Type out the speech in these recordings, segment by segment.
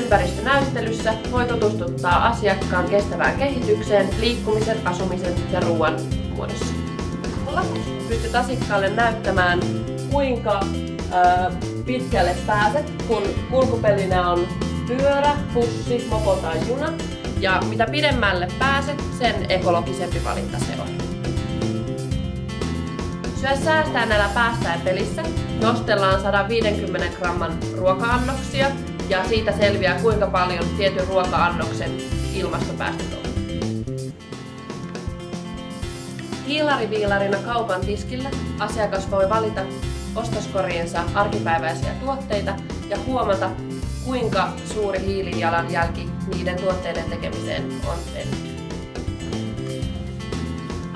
ympäristönäyttelyssä voi tutustuttaa asiakkaan kestävään kehitykseen liikkumisen, asumisen ja ruoan muodossa. Pystyt asiakkaalle näyttämään, kuinka pitkälle pääset, kun kulkupelinä on pyörä, bussi, mopo tai juna. Ja mitä pidemmälle pääset, sen ekologisempi valinta se on. Syö säästään älä päästää pelissä nostellaan 150 gramman ruoka-annoksia ja siitä selviää kuinka paljon tietyn ruoka-annoksen ilmastopäästöt on. Hiilariviilarina kaupan tiskillä asiakas voi valita ostoskoriinsa arkipäiväisiä tuotteita ja huomata, kuinka suuri hiilijalanjälki niiden tuotteiden tekemiseen on tehty.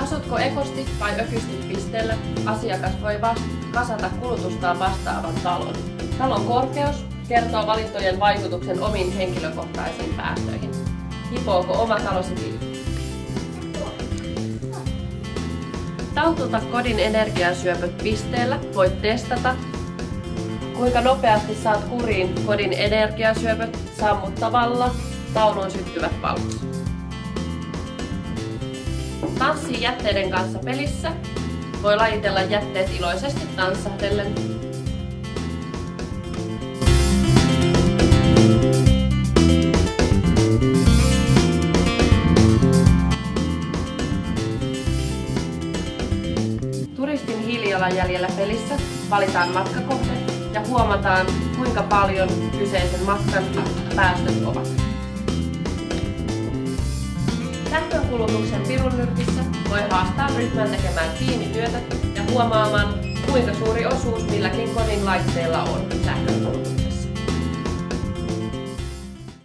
Asutko ekosti vai ökysti pisteellä, asiakas voi kasata kulutustaan vastaavan talon. Talon korkeus kertoo valintojen vaikutuksen omiin henkilökohtaisiin päästöihin. Hipooko oma talosi pilviin? Taltuta kodin energiasyöpöt pisteellä voit testata, kuinka nopeasti saat kuriin kodin energiasyöpöt sammuttavalla tauluun syttyvät valot. Tanssii jätteiden kanssa pelissä. Voi lajitella jätteet iloisesti tanssahdellen. Turistin hiilijalanjäljellä pelissä valitaan matkakohde ja huomataan, kuinka paljon kyseisen matkan päästöt ovat. Sähkönkulutuksen pirunyrkissä voi haastaa ryhmän tekemään tiimityötä ja huomaamaan, kuinka suuri osuus milläkin kodin laitteella on sähkönkulutuksesta.